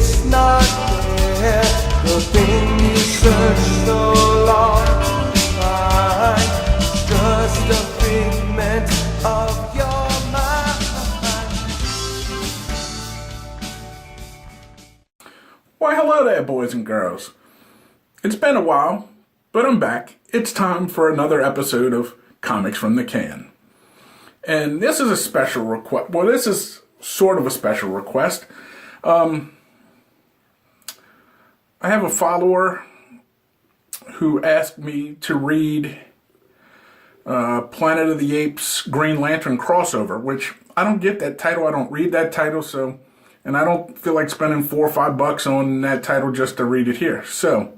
it's not there. The thing you search so long to find, just a figment of your mind. Why, hello there, boys and girls. It's been a while, but I'm back. It's time for another episode of Comics from the Can. And this is a special request. Well, this is sort of a special request. I have a follower who asked me to read Planet of the Apes Green Lantern crossover, which I don't get that title. I don't read that title, and I don't feel like spending $4 or $5 on that title just to read it here. So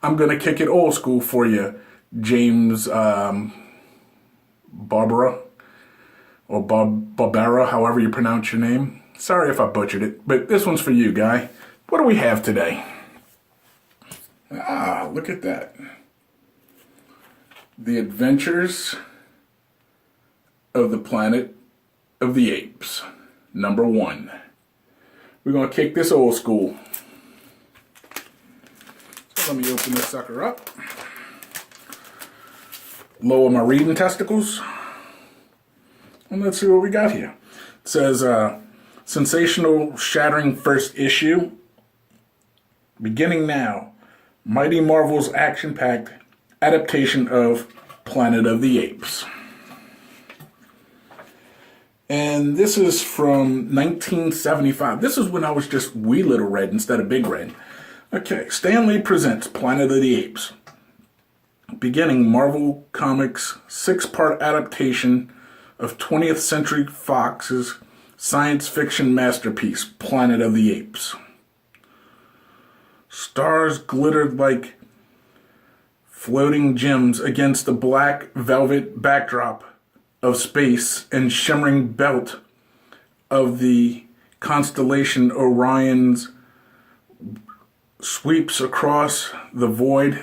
I'm going to kick it old school for you, James Barbara, or Barbara, however you pronounce your name. Sorry if I butchered it, but this one's for you, guy. What do we have today? Ah, look at that. The Adventures of the Planet of the Apes, #1. We're going to kick this old school. So let me open this sucker up. Lower my reading testicles. And let's see what we got here. It says, sensational, shattering first issue. Beginning now. Mighty Marvel's action-packed adaptation of Planet of the Apes. And this is from 1975. This is when I was just wee little red instead of big red. Okay, Stan Lee presents Planet of the Apes. Beginning Marvel Comics' 6-part adaptation of 20th Century Fox's science fiction masterpiece, Planet of the Apes. Stars glittered like floating gems against the black velvet backdrop of space and shimmering belt of the constellation Orion's sweeps across the void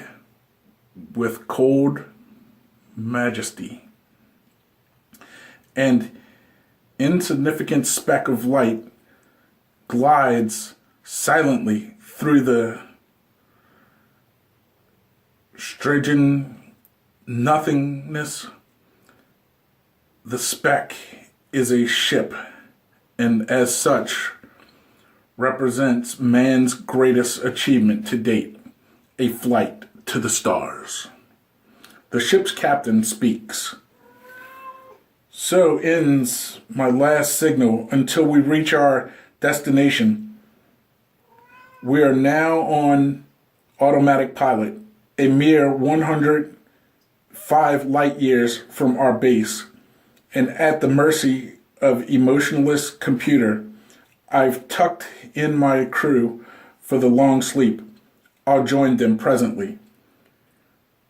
with cold majesty. An insignificant speck of light glides silently through the strigen nothingness. The speck is a ship, and as such represents man's greatest achievement to date, a flight to the stars. The ship's captain speaks. So ends my last signal until we reach our destination. We are now on automatic pilot, a mere 105 light years from our base, and at the mercy of emotionless computer. I've tucked in my crew for the long sleep. I'll join them presently.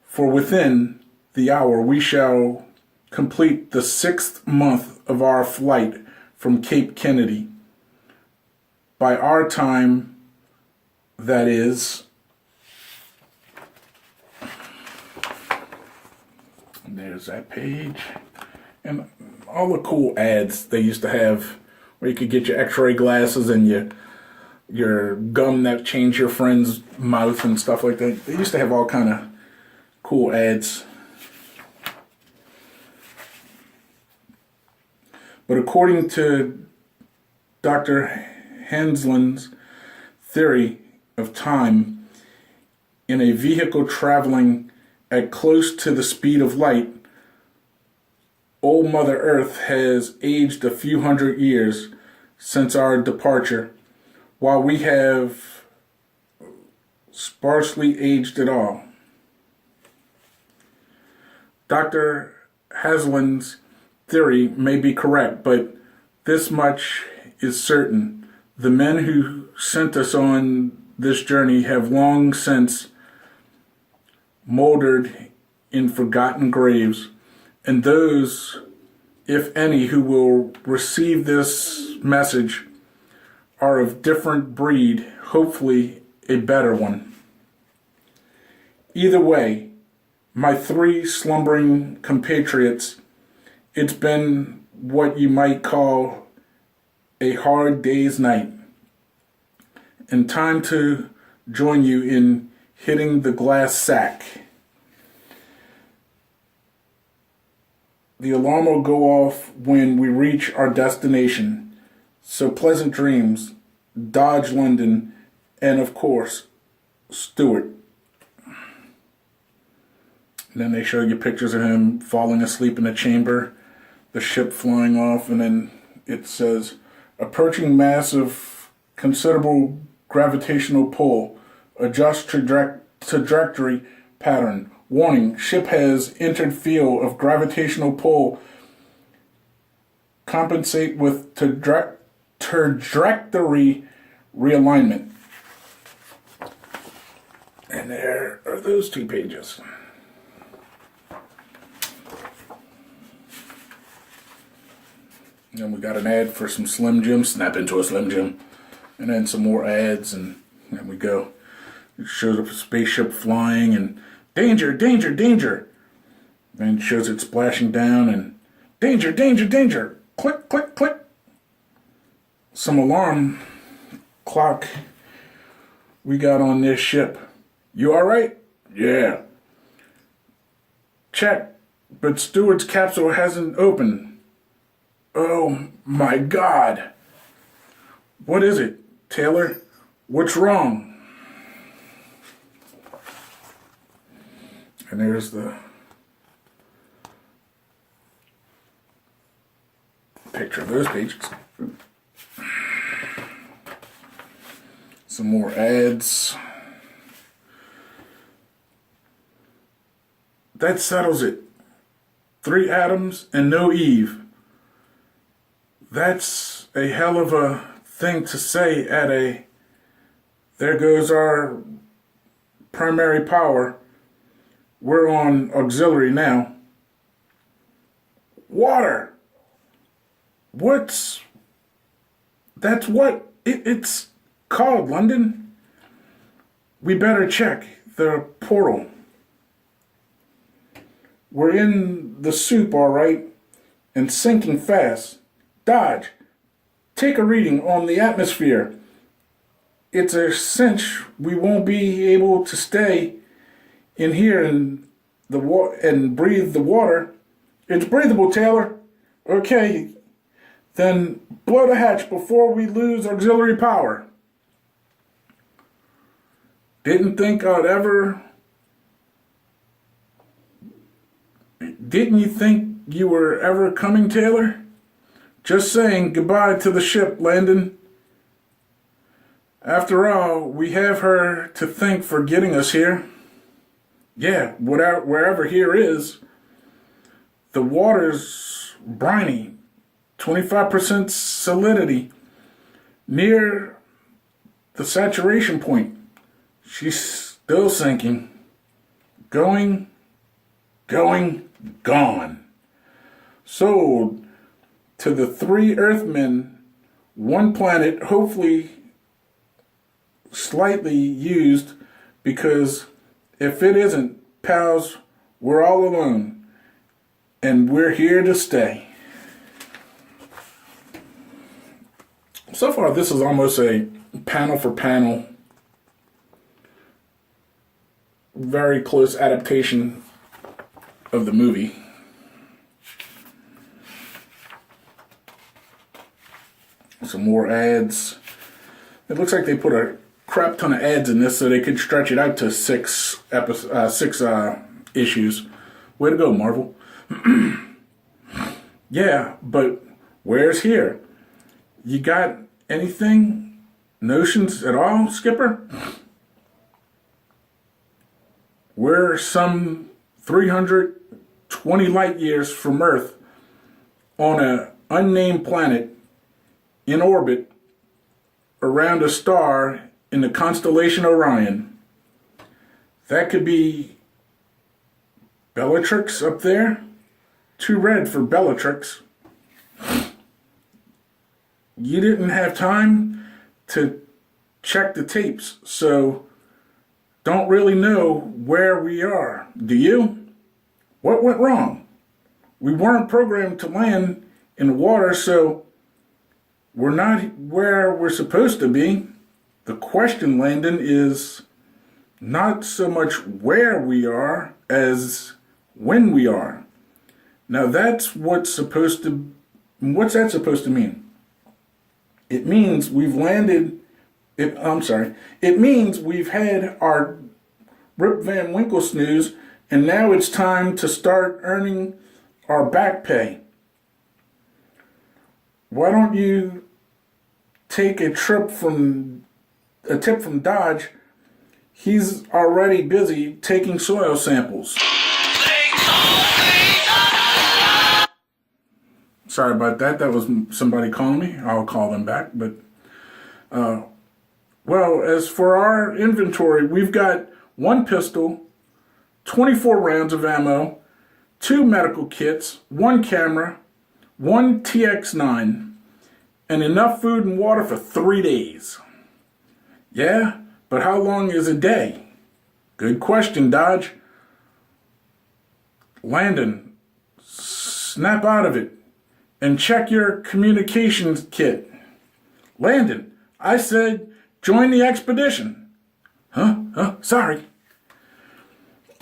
For within the hour we shall complete the 6th month of our flight from Cape Kennedy. By our time, that is, there's that page, and all the cool ads they used to have where you could get your x-ray glasses and your gum that changed your friend's mouth and stuff like that. They used to have all kind of cool ads. But according to Dr. Henslin's theory of time, in a vehicle traveling at close to the speed of light, old Mother Earth has aged a few hundred years since our departure, while we have sparsely aged at all. Dr. Haslin's theory may be correct, but this much is certain. The men who sent us on this journey have long since moldered in forgotten graves, and those, if any, who will receive this message are of different breed, hopefully a better one. Either way, my 3 slumbering compatriots, it's been what you might call a hard day's night. and time to join you in hitting the glass sack. The alarm will go off when we reach our destination. So pleasant dreams, Dodge London, and of course, Stuart. And then they show you pictures of him falling asleep in the chamber, the ship flying off, and then it says, approaching mass of considerable gravitational pull, adjust trajectory pattern. Warning, ship has entered field of gravitational pull. Compensate with trajectory realignment. And there are those 2 pages. And we got an ad for some Slim Jim, snap into a Slim Jim. And then some more ads, and there we go. It shows up a spaceship flying, and danger, danger, danger. Then it shows it splashing down, and danger, danger, danger. Click, click, click. Some alarm clock we got on this ship. You alright? Yeah. Check, but Stewart's capsule hasn't opened. Oh my God. What is it, Taylor? What's wrong? And there's the picture of those pages. Some more ads. That settles it. 3 Adams and no Eve. That's a hell of a thing to say at a, there goes our primary power. We're on auxiliary now. Water. That's what it's called, London. We better check the portal. We're in the soup, all right, and sinking fast. Dodge, take a reading on the atmosphere. It's a cinch we won't be able to stay in here and breathe the water. It's breathable, Taylor. Okay, then blow the hatch before we lose auxiliary power. Didn't you think you were ever coming, Taylor? Just saying goodbye to the ship, Landon. After all, we have her to thank for getting us here. Yeah, wherever here is. The water's briny, 25% salinity, near the saturation point. She's still sinking. Going, gone. Sold to the 3 Earthmen, 1 planet, hopefully slightly used, because if it isn't, pals, we're all alone, and we're here to stay. So far, this is almost a panel for panel, very close adaptation of the movie. Some more ads. It looks like they put a crap ton of ads in this so they could stretch it out to 6 issues. Way to go, Marvel. Yeah, but where's here? You got anything? Notions at all, Skipper? We're some 320 light years from Earth on an unnamed planet in orbit around a star in the constellation Orion. That could be Bellatrix up there. Too red for Bellatrix. You didn't have time to check the tapes, so don't really know where we are, do you? What went wrong? We weren't programmed to land in the water, so we're not where we're supposed to be. The question, Landon, is not so much where we are as when we are. Now what's that supposed to mean? It means we've it means we've had our Rip Van Winkle snooze, and now it's time to start earning our back pay. Why don't you take a tip from Dodge? He's already busy taking soil samples. Sorry about that. That was somebody calling me. I'll call them back. But, well, as for our inventory, we've got 1 pistol, 24 rounds of ammo, 2 medical kits, 1 camera, 1 TX9, and enough food and water for 3 days. Yeah, but how long is a day? Good question, Dodge. Landon, snap out of it and check your communications kit. Landon, I said join the expedition. Sorry.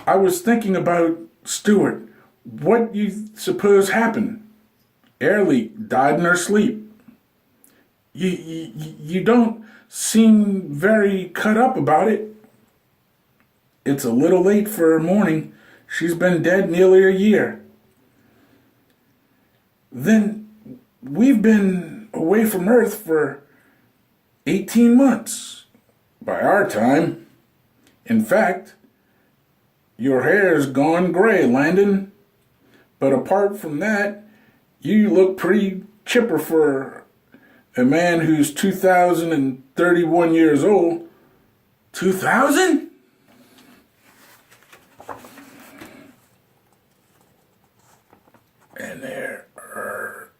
I was thinking about Stuart. What you suppose happened? Air leak, died in her sleep. You don't seem very cut up about it. It's a little late for her mourning. She's been dead nearly a year. Then we've been away from Earth for 18 months by our time. In fact, your hair's gone gray, Landon. But apart from that, you look pretty chipper for a man who's 2,031 years old. 2,000? And there are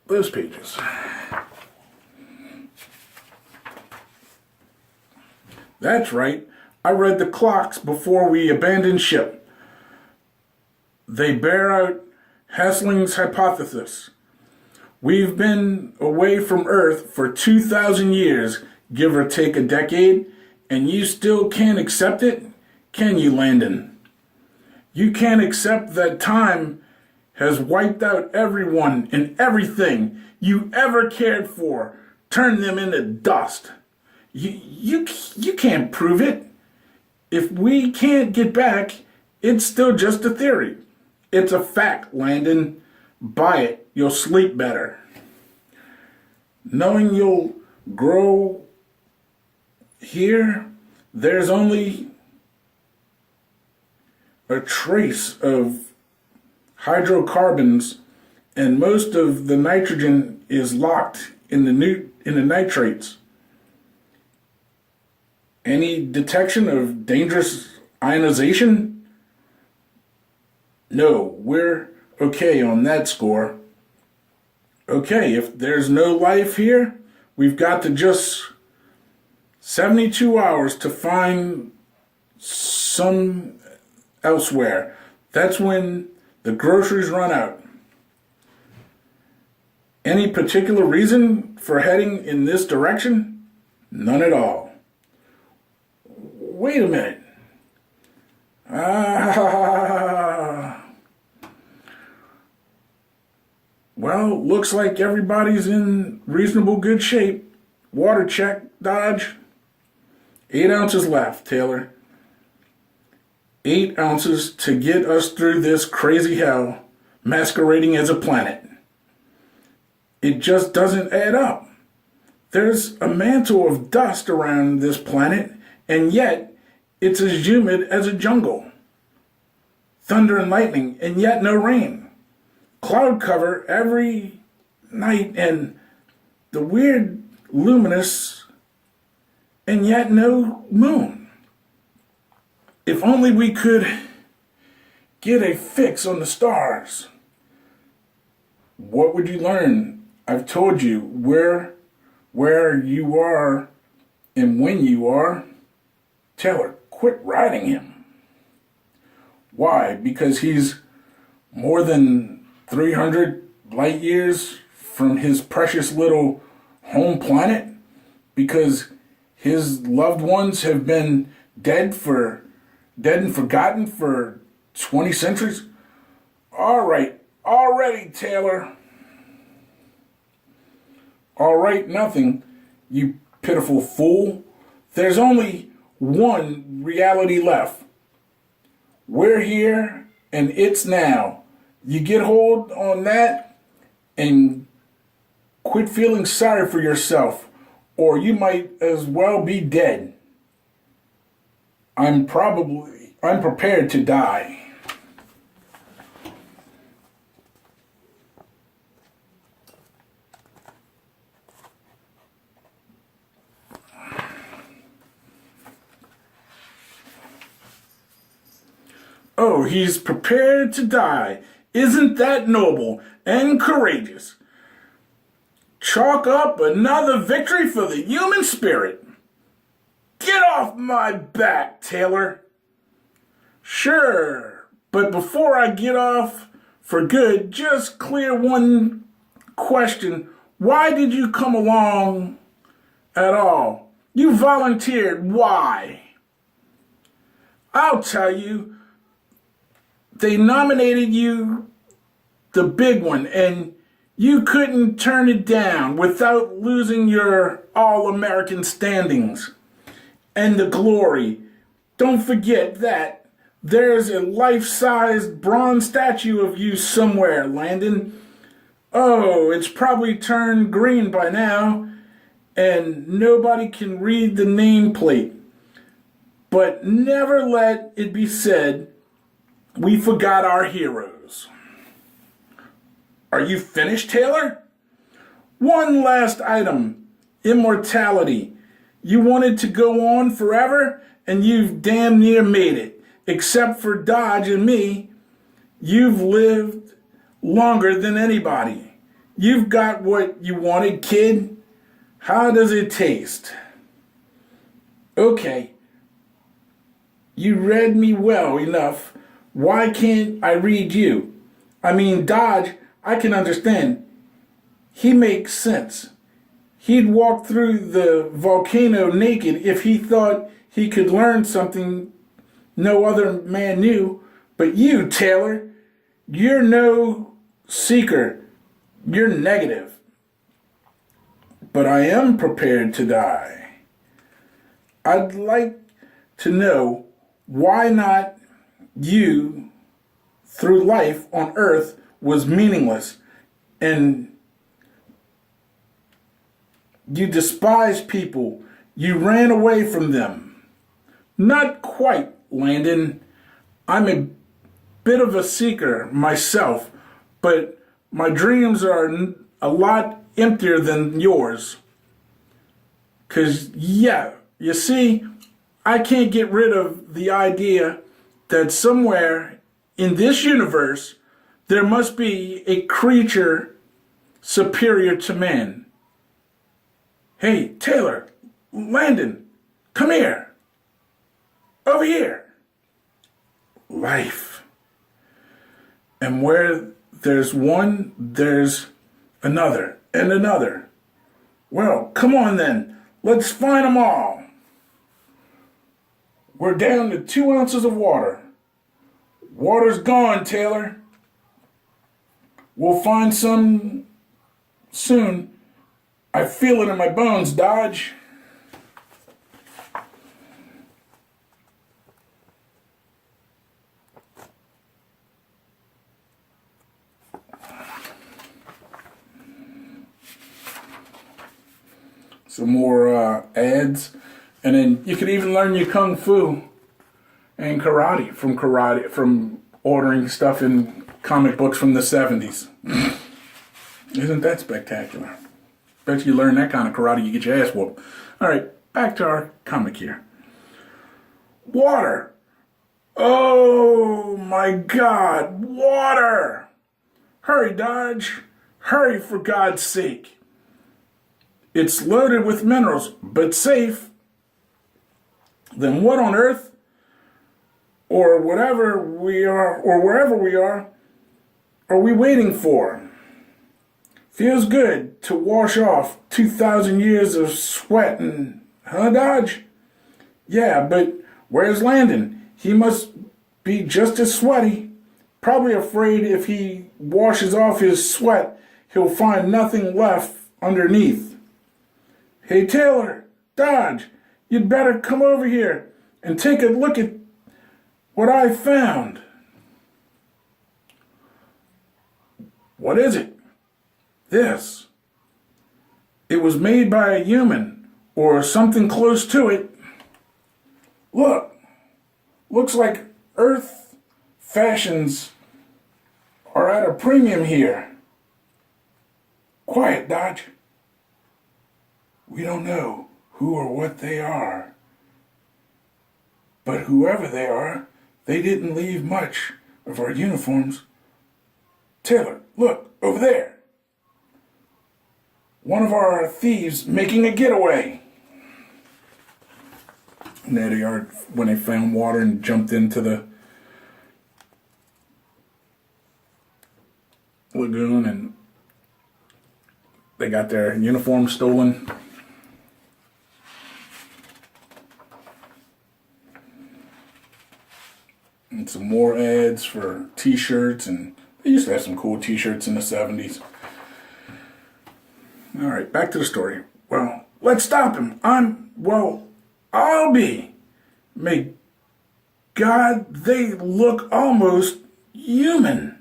those pages. That's right. I read the clocks before we abandoned ship. They bear out Hassling's hypothesis. We've been away from Earth for 2,000 years, give or take a decade, and you still can't accept it? Can you, Landon? You can't accept that time has wiped out everyone and everything you ever cared for, turned them into dust. You can't prove it. If we can't get back, it's still just a theory. It's a fact, Landon. Buy it. You'll sleep better. Knowing you'll grow here, there's only a trace of hydrocarbons, and most of the nitrogen is locked in the nitrates. Any detection of dangerous ionization? No, we're okay on that score. Okay, if there's no life here, we've got to just 72 hours to find some elsewhere. That's when the groceries run out. Any particular reason for heading in this direction? None at all. Wait a minute. Well, looks like everybody's in reasonable good shape. Water check, Dodge. 8 ounces left, Taylor. 8 ounces to get us through this crazy hell, masquerading as a planet. It just doesn't add up. There's a mantle of dust around this planet, and yet it's as humid as a jungle. Thunder and lightning, and yet no rain. Cloud cover every night, and the weird luminous, and yet no moon. If only we could get a fix on the stars. What would you learn? I've told you where you are and when you are. Taylor, quit riding him. Why? Because he's more than 300 light years from his precious little home planet? Because His loved ones have been dead and forgotten for 20 centuries? All right, already, Taylor. All right, nothing, you pitiful fool. There's only one reality left. We're here, and it's now. You get hold on that and quit feeling sorry for yourself, or you might as well be dead. I'm prepared to die. Oh, he's prepared to die. Isn't that noble and courageous? Chalk up another victory for the human spirit. Get off my back, Taylor. Sure, but before I get off for good, just clear one question. Why did you come along at all? You volunteered. Why? I'll tell you. They nominated you the big one, and you couldn't turn it down without losing your All-American standings and the glory. Don't forget that there's a life-sized bronze statue of you somewhere, Landon. Oh, it's probably turned green by now, and nobody can read the nameplate. But never let it be said we forgot our heroes. Are you finished, Taylor? One last item. Immortality. You wanted to go on forever, and you've damn near made it. Except for Dodge and me, you've lived longer than anybody. You've got what you wanted, kid. How does it taste? Okay. You read me well enough. Why can't I read you? I mean, Dodge, I can understand. He makes sense. He'd walk through the volcano naked if he thought he could learn something no other man knew. But you, Taylor, you're no seeker. You're negative. But I am prepared to die. I'd like to know why not you through life on Earth was meaningless, and you despised people. You ran away from them. Not quite, Landon. I'm a bit of a seeker myself, but my dreams are a lot emptier than yours. 'Cause, yeah, you see, I can't get rid of the idea that somewhere in this universe there must be a creature superior to man. Hey, Taylor, Landon, come here. Over here. Life. And where there's one, there's another and another. Well, come on then. Let's find them all. We're down to 2 ounces of water. Water's gone, Taylor. We'll find some soon. I feel it in my bones, Dodge. Some more ads. And then you could even learn your kung fu and karate from ordering stuff in comic books from the 70s. Isn't that spectacular? Bet you learn that kind of karate, you get your ass whooped. All right, back to our comic here. Water. Oh my God, water! Hurry, Dodge. Hurry, for God's sake. It's loaded with minerals, but safe. Then what on earth, or whatever we are, or wherever we are we waiting for? Feels good to wash off 2,000 years of sweat and Huh, Dodge? Yeah, but where's Landon? He must be just as sweaty. Probably afraid if he washes off his sweat, he'll find nothing left underneath. Hey, Taylor, Dodge, you'd better come over here and take a look at what I found. What is it? This. It was made by a human, or something close to it. Look, looks like Earth fashions are at a premium here. Quiet, Dodge. We don't know who or what they are. But whoever they are, they didn't leave much of our uniforms. Taylor, look, over there. One of our thieves making a getaway. And there they are when they found water and jumped into the lagoon, and they got their uniform stolen. And some more ads for t-shirts, and they used to have some cool t-shirts in the 70s. All right, back to the story. Well, let's stop him. I'll be. May God, they look almost human.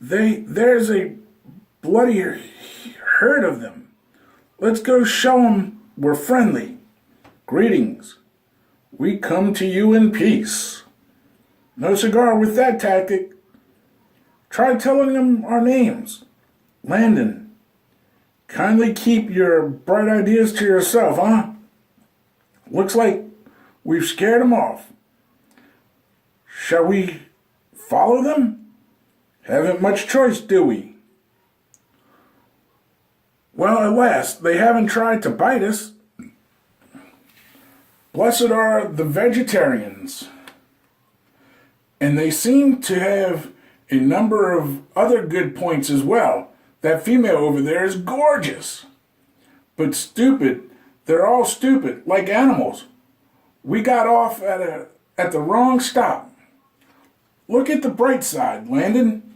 There's a bloody herd of them. Let's go show them we're friendly. Greetings. We come to you in peace. No cigar with that tactic. Try telling them our names. Landon. Kindly keep your bright ideas to yourself, huh? Looks like we've scared them off. Shall we follow them? Haven't much choice, do we? Well, at last, they haven't tried to bite us. Blessed are the vegetarians. And they seem to have a number of other good points as well. That female over there is gorgeous. But stupid. They're all stupid, like animals. We got off at the wrong stop. Look at the bright side, Landon.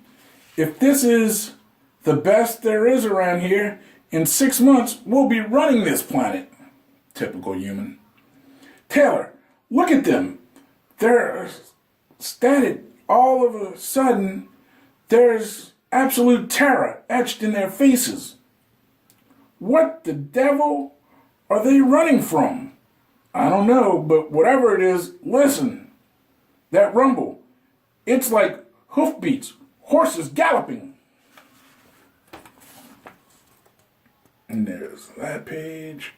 If this is the best there is around here, in 6 months we'll be running this planet. Typical human. Taylor, look at them. They're static. All of a sudden, there's absolute terror etched in their faces. What the devil are they running from? I don't know, but whatever it is, listen. That rumble, it's like hoofbeats, horses galloping. And there's that page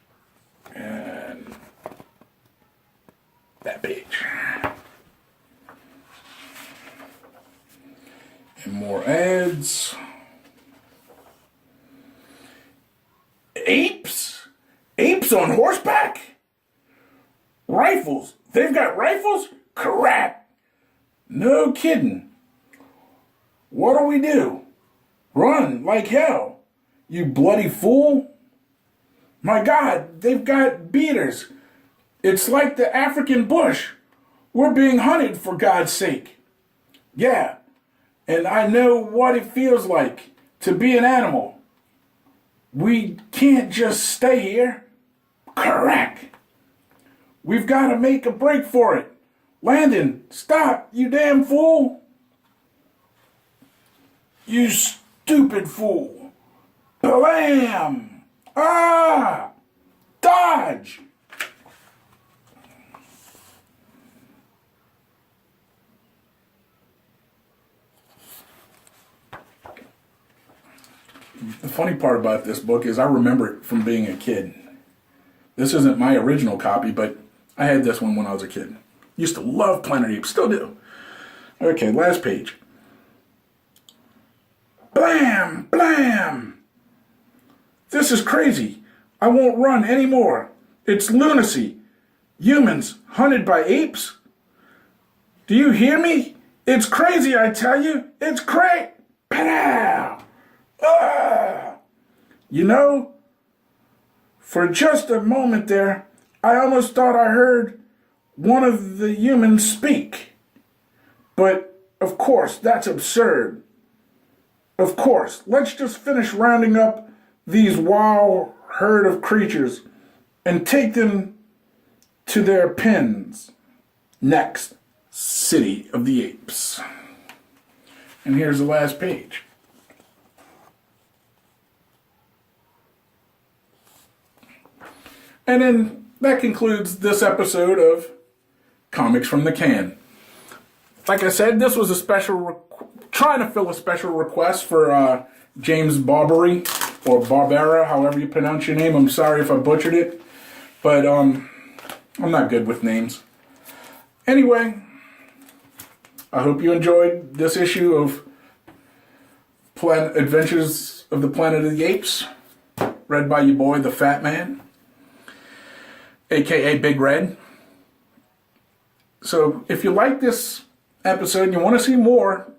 and that page. And more ads. Apes? Apes on horseback? Rifles. They've got rifles? Crap. No kidding. What'll we do? Run like hell. You bloody fool. My God, they've got beaters. It's like the African bush. We're being hunted, for God's sake. Yeah. And I know what it feels like to be an animal. We can't just stay here. Correct. We've got to make a break for it. Landon, stop, you damn fool. You stupid fool. Blam! Ah! Dodge! The funny part about this book is I remember it from being a kid. This isn't my original copy, but I had this one when I was a kid. Used to love Planet Apes, still do. Okay, last page. Blam! Blam! This is crazy. I won't run anymore. It's lunacy. Humans hunted by apes? Do you hear me? It's crazy, I tell you. It's crazy. Pow! You know, For just a moment there, I almost thought I heard one of the humans speak. But, of course, that's absurd. Of course, let's just finish rounding up these wild herd of creatures and take them to their pens. Next, City of the Apes. And here's the last page. And then that concludes this episode of Comics from the Can. Like I said, this was a trying to fill a special request for James Barbary, or Barbera, however you pronounce your name. I'm sorry if I butchered it, but I'm not good with names. Anyway, I hope you enjoyed this issue of Adventures of the Planet of the Apes, read by your boy, the Fat Man, aka Big Red. So if you like this episode and you want to see more,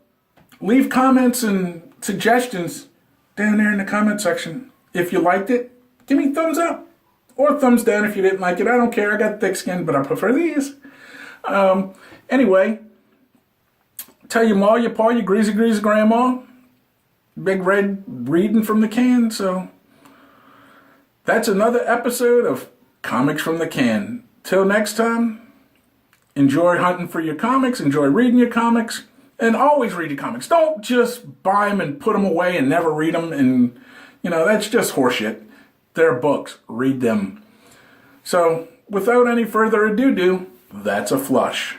leave comments and suggestions down there in the comment section. If you liked it, give me a thumbs up or thumbs down if you didn't like it. I don't care. I got thick skin, but I prefer these. Anyway, tell your ma, your pa, your greasy grandma, Big Red reading from the can. So that's another episode of Comics from the Can. Till next time, enjoy hunting for your comics, enjoy reading your comics, and always read your comics. Don't just buy them and put them away and never read them, and, that's just horseshit. They're books. Read them. So, without any further ado, that's a flush.